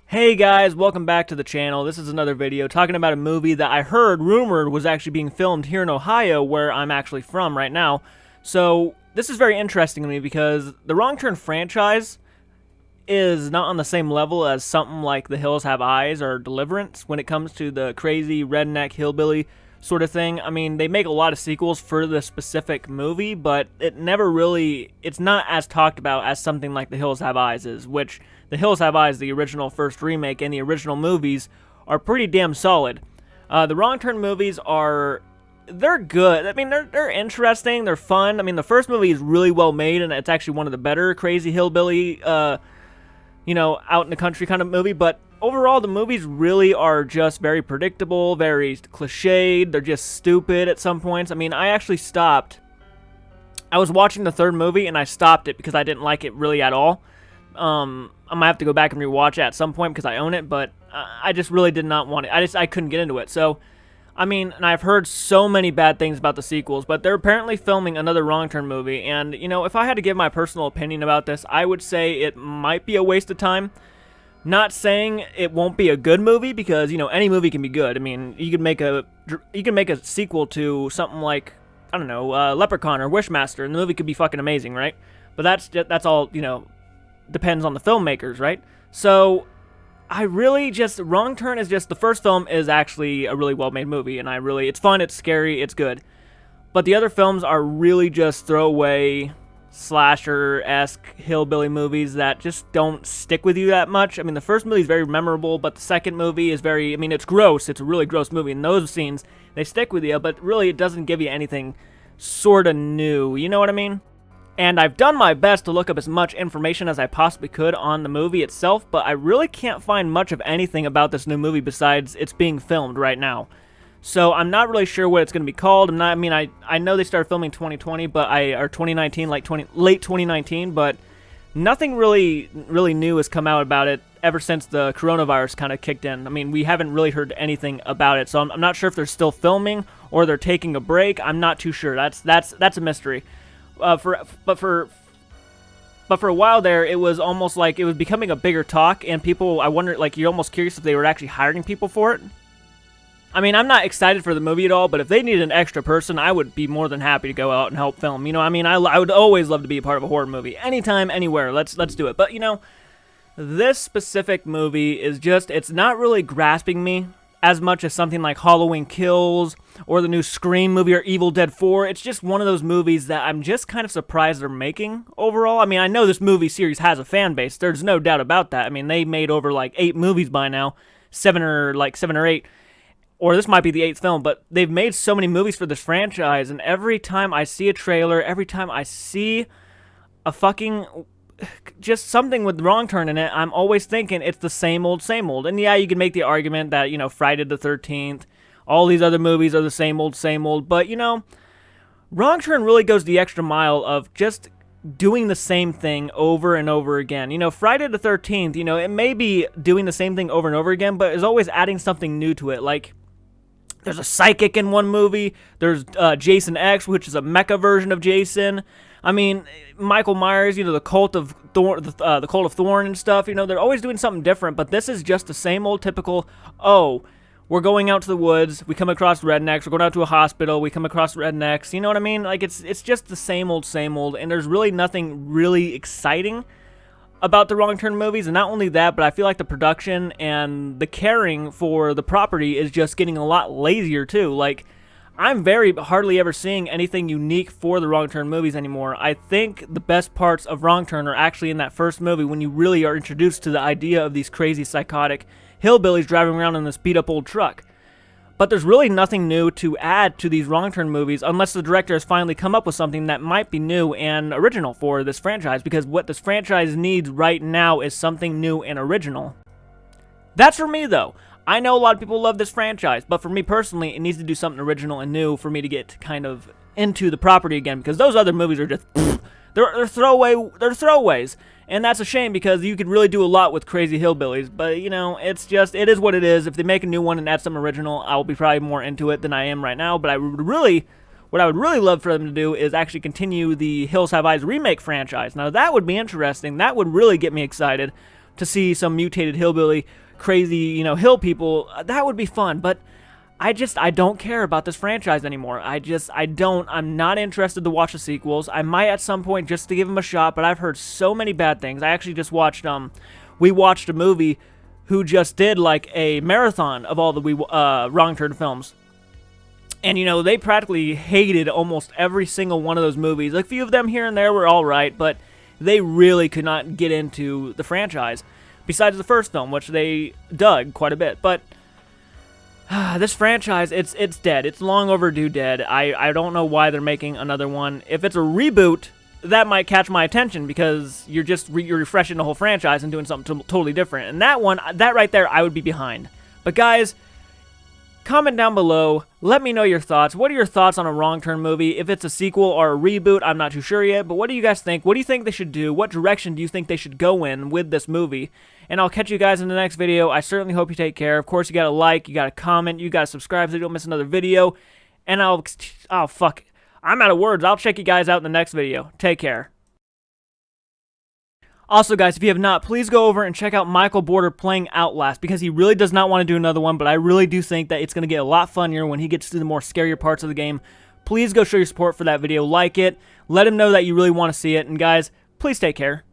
Hey guys, welcome back to the channel. This is another video talking about a movie that I heard rumored was actually being filmed here in Ohio, where I'm actually from right now. So this is very interesting to me because the Wrong Turn franchise is not on the same level as something like The Hills Have Eyes or Deliverance when it comes to the crazy redneck hillbilly sort of thing. I mean, they make a lot of sequels for the specific movie, but it's not as talked about as something like The Hills Have Eyes is, which The Hills Have Eyes, the original first remake, and the original movies are pretty damn solid. The Wrong Turn movies they're good. I mean, they're interesting, they're fun. I mean, the first movie is really well made, and it's actually one of the better crazy hillbilly, out in the country kind of movie, but overall, the movies really are just very predictable, very cliched. They're just stupid at some points. I mean, I actually stopped. I was watching the third movie, and I stopped it because I didn't like it really at all. I might have to go back and rewatch it at some point because I own it, but I just really did not want it. I couldn't get into it. So, I mean, and I've heard so many bad things about the sequels, but they're apparently filming another Wrong Turn movie, and, if I had to give my personal opinion about this, I would say it might be a waste of time. Not saying it won't be a good movie, because, any movie can be good. I mean, you can make a sequel to something like, I don't know, Leprechaun or Wishmaster, and the movie could be fucking amazing, right? But that's all, depends on the filmmakers, right? So Wrong Turn is just, the first film is actually a really well-made movie, and it's fun, it's scary, it's good. But the other films are really just throwaway, slasher-esque hillbilly movies that just don't stick with you that much. I mean, the first movie is very memorable, but the second movie is it's gross, it's a really gross movie, and those scenes, they stick with you, but really it doesn't give you anything sort of new, you know what I mean? And I've done my best to look up as much information as I possibly could on the movie itself, but I really can't find much of anything about this new movie besides it's being filmed right now. So I'm not really sure what it's going to be called. I know they started filming 2020, or 2019, late 2019, but nothing really new has come out about it ever since the coronavirus kind of kicked in. I mean, we haven't really heard anything about it, so I'm not sure if they're still filming or they're taking a break. I'm not too sure. That's a mystery. But for a while there, it was almost like it was becoming a bigger talk, and people, I wonder, you're almost curious if they were actually hiring people for it. I mean, I'm not excited for the movie at all, but if they needed an extra person, I would be more than happy to go out and help film. I would always love to be a part of a horror movie. Anytime, anywhere, let's do it. But, this specific movie is just, it's not really grasping me as much as something like Halloween Kills or the new Scream movie or Evil Dead 4. It's just one of those movies that I'm just kind of surprised they're making overall. I mean, I know this movie series has a fan base. There's no doubt about that. I mean, they made over 8 movies by now, 7 or 8. Or this might be the 8th film, but they've made so many movies for this franchise, and every time I see a trailer, every time I see a fucking just something with Wrong Turn in it, I'm always thinking it's the same old, same old. And yeah, you can make the argument that, Friday the 13th, all these other movies are the same old, but, Wrong Turn really goes the extra mile of just doing the same thing over and over again. Friday the 13th, it may be doing the same thing over and over again, but is always adding something new to it. Like, there's a psychic in one movie, there's Jason X, which is a mecha version of Jason. I mean, Michael Myers, the Cult of Thorn and stuff, they're always doing something different, but this is just the same old typical, we're going out to the woods, we come across rednecks, we're going out to a hospital, we come across rednecks, you know what I mean? It's just the same old, and there's really nothing really exciting about the Wrong Turn movies. And not only that, but I feel like the production and the caring for the property is just getting a lot lazier too. I'm hardly ever seeing anything unique for the Wrong Turn movies anymore. I think the best parts of Wrong Turn are actually in that first movie, when you really are introduced to the idea of these crazy, psychotic hillbillies driving around in this beat-up old truck. But there's really nothing new to add to these Wrong Turn movies unless the director has finally come up with something that might be new and original for this franchise, because what this franchise needs right now is something new and original. That's for me, though. I know a lot of people love this franchise, but for me personally, it needs to do something original and new for me to get kind of into the property again, because those other movies are just, they're throwaways, and that's a shame, because you could really do a lot with crazy hillbillies, but, it is what it is. If they make a new one and add something original, I'll be probably more into it than I am right now, but what I would really love for them to do is actually continue the Hills Have Eyes remake franchise. Now, that would be interesting. That would really get me excited. to see some mutated hillbilly, crazy, you know, hill people. That would be fun, but I don't care about this franchise anymore. I'm not interested to watch the sequels. I might at some point just to give them a shot, but I've heard so many bad things. I actually just watched, we watched a movie who just did like a marathon of all the Wrong Turn films. And, you know, they practically hated almost every single one of those movies. A few of them here and there were alright, but they really could not get into the franchise. Besides the first film, which they dug quite a bit. But this franchise, it's dead. It's long overdue dead. I don't know why they're making another one. If it's a reboot, that might catch my attention because you're just you're refreshing the whole franchise and doing something totally different. And that right there, I would be behind. But guys, comment down below. Let me know your thoughts. What are your thoughts on a Wrong Turn movie? If it's a sequel or a reboot, I'm not too sure yet. But what do you guys think? What do you think they should do? What direction do you think they should go in with this movie? And I'll catch you guys in the next video. I certainly hope you take care. Of course, you gotta like, you gotta comment, you gotta subscribe so you don't miss another video. And oh fuck, I'm out of words. I'll check you guys out in the next video. Take care. Also, guys, if you have not, please go over and check out Michael Border playing Outlast, because he really does not want to do another one, but I really do think that it's going to get a lot funnier when he gets to the more scarier parts of the game. Please go show your support for that video. Like it. Let him know that you really want to see it. And, guys, please take care.